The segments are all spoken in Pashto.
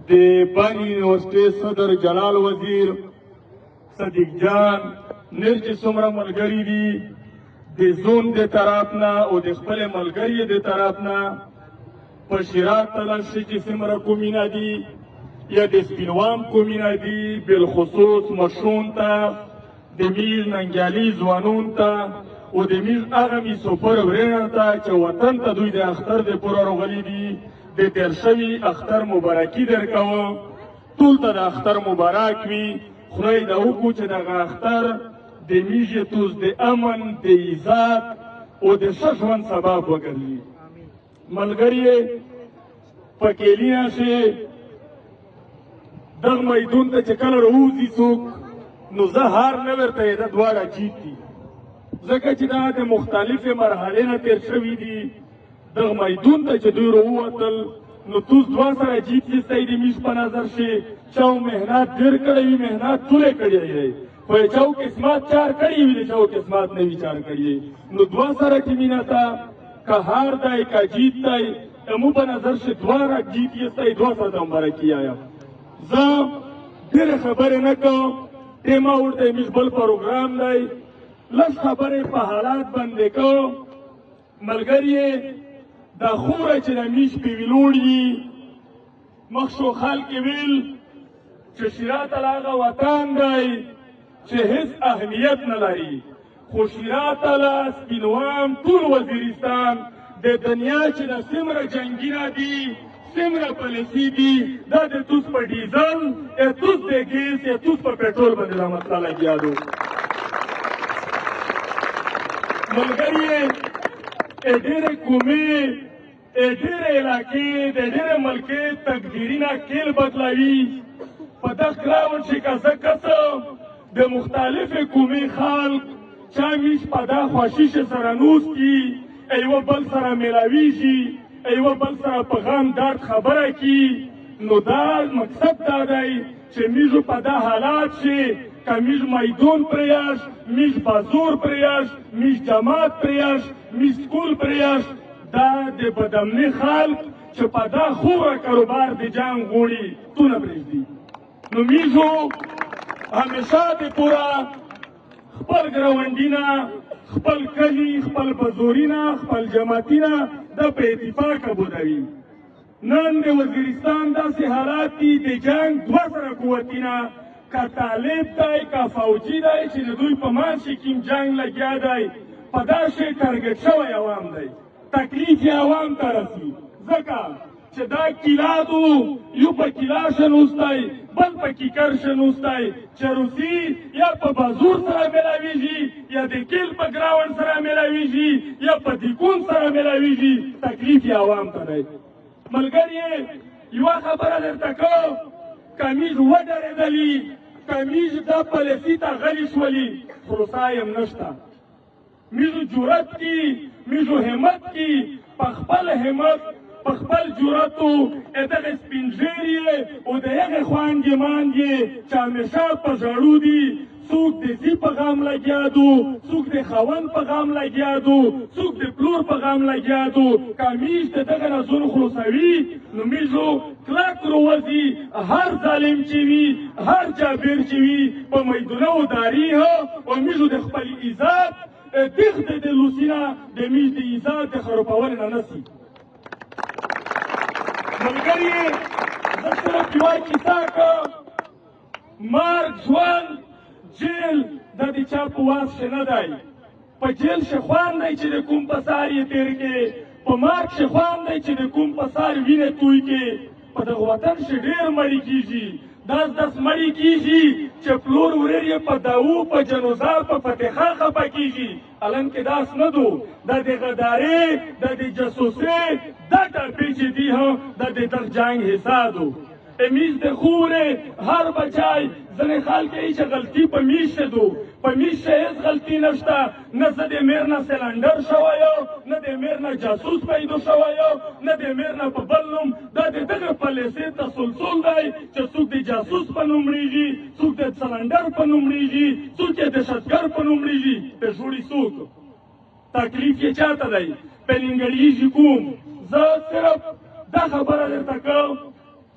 د بانی یونیورسټۍ صدر جلال وزیر صدیق جان نر چې څومره ملګري دي د زون د طرف نه او د خپل ملګري د طرف نه په شیراز تلاشي چې څومره کومینه دي یا د سپینوام کومینه دي بالخصوص مشرون ته د میز ننګیالي ځوانون ته او د میز هغه میسوپر ورینر ته چې وطن ته دوی د اختر د پوره راغلي دي د تیر شوي اختر مبارکي درکوم ټول ته د اختر مبارک وي خدای دا وکړو چې دغه اختر د میژې توز د امن د عزت او د ښه ژوند سبب وګرځي ملګري په کیلیا شي دغه میدون ته چې کله راوځي څوک نو زه هار نه ورته دا دواړه جیت دي ځکه چې دا د مختلفې مرحلې نه تیر شوي دي دغه میدون ته چې دوی راووتل نو توس دوه سره جیت یستی د میز په نظر شي چاو محنت ډېر کړی وي محنت ټولې کړی دی خو یې چاو قسمت چار کړی وي د چاو قسمت نه وي چار کړی نو دوه سره ټیمینه ته که هار دی که جیت دی مو په نظر شي دواړه جیت یستی دوه سره ته مبارکي وایم زه ډېرې خبرې نه کوم ټیمه ورته میز بل پروګرام دی لږ خبرې په حالات باندې کوم ملګري دا خوره چې د میش په ویلوړ وي مخشو خلک ویل چې شیراز هغه وطن دی چې هیڅ اهمیت نه لري خو شیراز سپینوام ټول وزیرستان د دنیا چې د څومره جنګونه دي څومره پالیسي دي دا د توس په ډیزل یا توس د ګیس یا توس په پټرول باندې دا مسله لګیا ده ملګري ډېرې قومي ډېرې علاقې د ډېرې ملکې تقدیرونه کیل بدلوي په دغه ګراوند چې که زه کسم د مختلفې قومي خلک چا میش په دا خوښیش سره نوستي یوه بل سره میلاویږي یوه بل سره په غم درد خبره کی نو دا مقصد دا دی چې میژو په دا حالات شي که میژ میدون پریاش میژ بازور پریاش میژ جماعت پریاش میژ سکول پریاش دا د بدامني خلک چې په دا خوره کاروبار د جنګ غوړي تونه پرېږدي نو میژو همیشه د پوره خپل ګراوندونه خپل کلي خپل بازورونه خپل جماعتونه د په اتفاق بودوي نن د وزیرستان داسې حالات دي د جنګ دوه سره قوتونه که طالب دی که فوجي دی چې د دوی په منځ کې کوم جنګ لګیا دی په دا شی ټارګټ شوی عوام دی تکلیف یې عوام ته رسي ځکه چې دا کیلادو یو په کیلا شنوستی بل په کیکر شنوستی چې روسي یا په بازور سره میلاویږي یا د کیل په ګراوند سره میلاویږي یا په دیکون سره میلاویږي تکلیف یې عوام ته دی ملګري یوه خبره درته کوم کمیز ودرېدلي کمیز دا پالیسي ته غلي شولي خلاصه یم نشته میزو جرأت کی میزو همت کی په خپل همت په خپل جرأتو دغه سپینږیري او د هغې خوانګې مانګې چې همیشه په ژړو دي څوک د زی په غم لګیا دو څوک د خاوند په غم لګیا دو څوک د پلور په غم لګیا دو که میژ د دغه نه ځون خلاصوي نو میژو کلک روځي هر ظالم چې وي هر جابر چې وي په میدونه وداري او میژو د خپل عزت دغه د لوسینه د میژ د عزت د خرابولو نه نسي ملګري زه صرف یوه کیسه کوم مرګ ژوند جیل دا د چا په واس کې نه دی په جیل ښه خوند دی چې د کوم په سار یې تېر کې په مرګ ښه خوند دی چې د کوم په سار وینې توی کې په دغه وطن ښه ډېر مړي کېږي داس مړي کېږي چې پلور ورور یې په داو په جنوزا په فتحه خفه کېږي الان کې داس نه دو دا د غدارې دا د جاسوسۍ دا ټاپې چې دي دا د دغه جنګ حصه دو میز د خوره هر بچای ځنې خلک یې چې غلطي په میز شه دو په میز شه هېڅ غلطي نشته نه زه د میر نه سلنډر شوی نه د میر نه جاسوس پیدا شوی نه د میر نه په بل نوم دا د دغه پالیسۍ تسلسل دی چې څوک د جاسوس په نوم مړېږي څوک د سلنډر په نوم مړېږي څوک یې دهشتګر په نوم مړېږي د ژوړي څوک تکلیف یې چاته دی په نیمګړیږي کوم زه صرف دا خبره درته کوم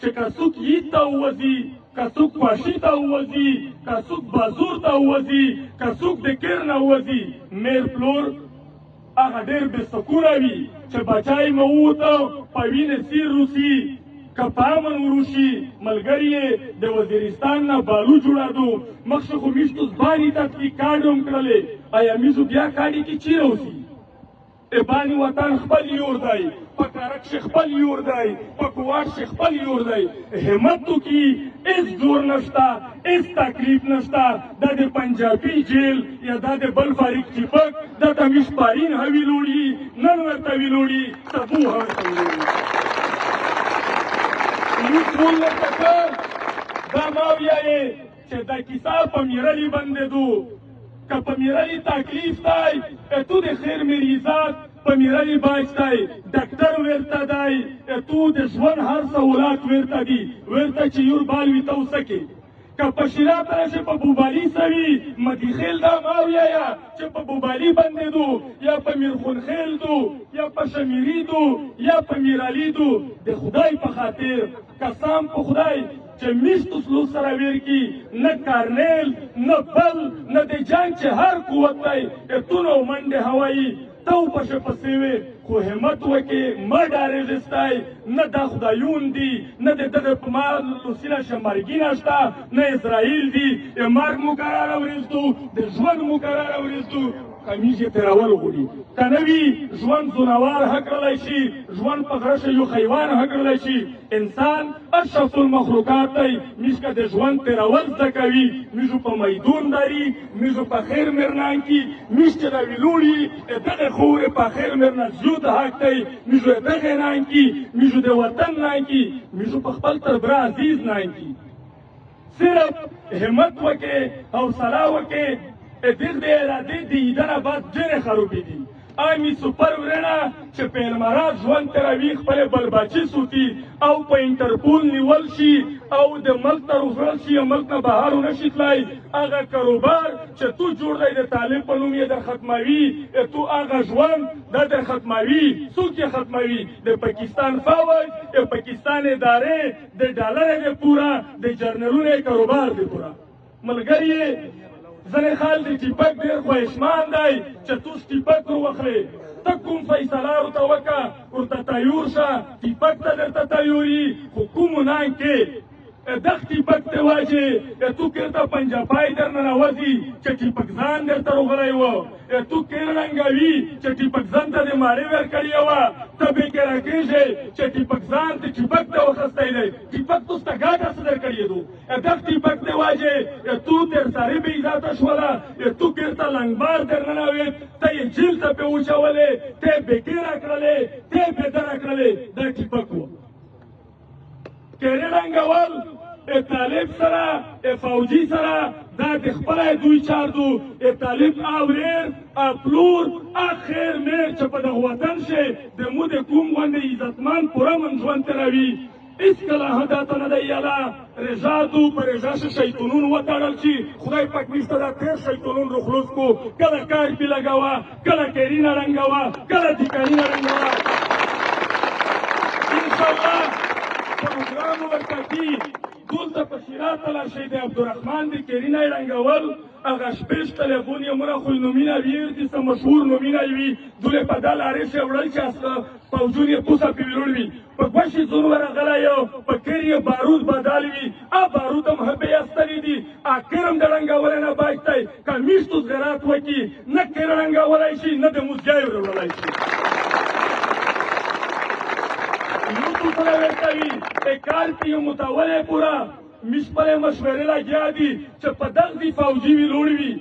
چې که څوک عید ته ووځي، که څوک خواشي ته ووځي، که څوک بازور ته ووځي، که څوک د کیر نه ووځي، میر پلور هغه ډېر بې سکونه وي چې بچای مې ووته په وینې سیر روسي که په امن وروشي. ملګري یې د وزیرستان نه بالو جوړېدو مخکې خو میشتو زبانې تحقیقات هم کړلې. آیا میشو بیا کاڼي کې چیرې اوسي؟ بانی وطن خپل یور دی، په کارک شي خپل یور دی، په کوواټ شي خپل یور دی. همت وکړي، هېڅ زور نشته، هېڅ تکلیف نشته. دا د پنجابي جیل یا دا د بل فاریق ټیپک دا ته میش پارین هم ویلوړي، نن ورته ویلوړي، سبو هم ورته ویلوړي. موږ ټول ورته کار دا ما ویایې چې دا کیسه په میرلي بندېدو که په میرلي تکلیف دی تو د خیر مریضات په میرلي باج دی، ډاکټر ورته دی، تو د ژوند هر سهولات ورته دي، ورته چې یور بال وي ته وسکې. که په شیرات راشي په بوبالي سوي مدیخیل دا ما ویایه چې په بوبالي بندېدو یا په میرخونخیل دو یا په شمیري دو یا په میرالي دو. د خدای په خاطر قسم په خدای چې میشتو سلو سره ویر کی نه کارنیل نه بل نه د جنګ چې هر قوت دی اتونه منډې هوایي ته وپشه پسې وې خو همت وکړې مه ډارېږې ستی نه دا خدایون دي نه د دغه په ما لوسینه شمرګي نشته نه اسرائیل دي مرګ مو قراره ورېږدو د ژوند مو قراره ورېږدو کمیز یې تېرول غواړي که نه وي ژوند ځناور هم کړلی شي ژوند په غره یو حیوان هم کړلی شي انسان اشرف المخلوقات دی میز که د ژوند تېرول زده کوي میزو په میدون داري میزو په خیر مرنان کی میز چې دا ویلوړي دغه خورې په خیر مرنه زیوت حق دی میزو دغه نان کی میزو د وطن نان کی میزو په خپل تربره عزیز نان کی صرف همت وکړې حوصله وکړې دیر د ارادې د ایدنه بعد ډېرې خرابې دي آمی سپر ورنه چې پیلمرات ژوند تېروي خپلې بلباچې سوتي او په انټرپول نیول شي او د ملک ته روغړل شي او ملک نه بهر ونه شي تللی هغه کاروبار چې تو جوړ دی د طالب په نوم یې در ختموي تو هغه ژوند دا در ختموي څوک یې ختموي د پاکستان فوج د پاکستان ادارې د ډالر د پوره د جرنلونو کاروبار دی پوره ملګري ځنې خال د ټیپک ډېر خواهشمان دی چې تو ټیپک وروخلې ته کوم فیصله ورته وکړه ورته تیور شه ټیپک ته درته تیوري خو کومو نان کې دغ ټیپک ته واجې تو کېرته پنجابی در ننوځي چې ټیپک ځان درته روغلی و تو کېر رنګوي چې ټیپک ځان ته د مارې ورکړې وه ته بېکې راکېږې چې ټیپک ځان ته ټیپک ته وخستی دی ټیپک تو سته ګاټه څه درکړې دو دغ ټیپک ته واجې تو تر سارې بې عزته شوله تو کېرته لنګبار در ننوېد ته یې جیل ته پې وچولې ته یې بېکې راکړلې ته یې بېده راکړلې دا ټیپک و کېرې رنګول طالب سره فوجي سره دا د خپله دوی چار دو طالب اوریر پلور اخر میر چې په دغه وطن شي د مو د کوم غوندې عزتمن پوره من ژوند تېروي هېڅکله هم داته نه دی یاله رژا دو په رژا شه شیطانون وتړل شي خدای پاک موږ ته دا تېر شیطانون روخلوس کو کله کار پې لګوه کله کیرینه رنګوه کله دیکارینه رنګوه انشاءالله پروګرام ورته کي دلته په شیراز ته لاړ شئ د عبدالرحمن د کیرینه یې رنګول هغه شپېش تلیفون یې مونه خو نومونه وي څه مشهور نومونه وي دولې په دا لارې چې وړل چې پوجون یې پوسه پې ویلوړ وي په ګوشې زون ورغلی یو په کیر یې بارود بدال وي بارود هم هبې استلی دي کیر هم د رنګولی نه باج دی که میشتو زغرات وکړي نه کیر رنګولی شي نه د موزګی وروړلی شي سره ورته وي کار کې یو متولی پوره میش پرې مشورې لګیا دي چې په دغسې فوجي وي لوړ وي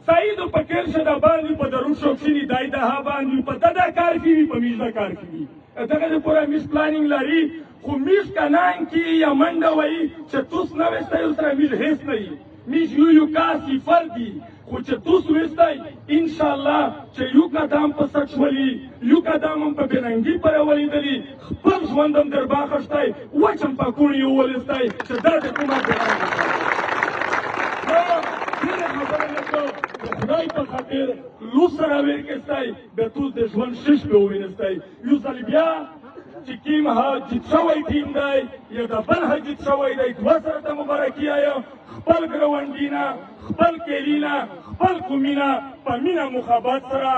سعیدو په کیر شه د باندې په درون شوکشیني دای دها باندې په دا کار کې وي په میش دا کار کې وي دغه د پوره میش پلانینګ لري خو میش کنان کې یا منډه وایي چې توس نه وستی سره میش هېڅ نه وي میش یو کار صفر دي خو چې توس وستی انشاءالله چې یو قدم په سټ شولي یو قدم هم په بېرنګي پرې ولیدلي خپل ژوند هم در باخښتی وچ هم په کوڼ یې وولستی چې دا د کومه ډېره خبره نه کړو د خدای په خاطر لوس سره ویرکېستی بیا توس د ژوند شش پې ووینستی یو ځل بیا چې کیم ها جیت شوی ټیم دی یا د بل ها جیت شوی دی دوه سره ته مبارکي وایم خپل ګرونډي نه خپل کلي نه خپل قومي نه په مینه محبت سره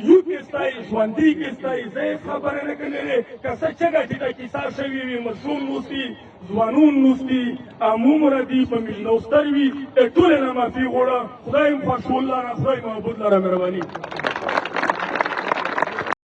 یو کېستی ژوندي کېستی زه هېڅ خبره نه کوي که څه چغه ټیټه کیسه شوې وي ماشوم نوستي ځوانون نوستي عمومره دي په میلنوستر وي ټولې نه معافي غواړه خدای م خوښ ولره خدای محبوب لره مهرباني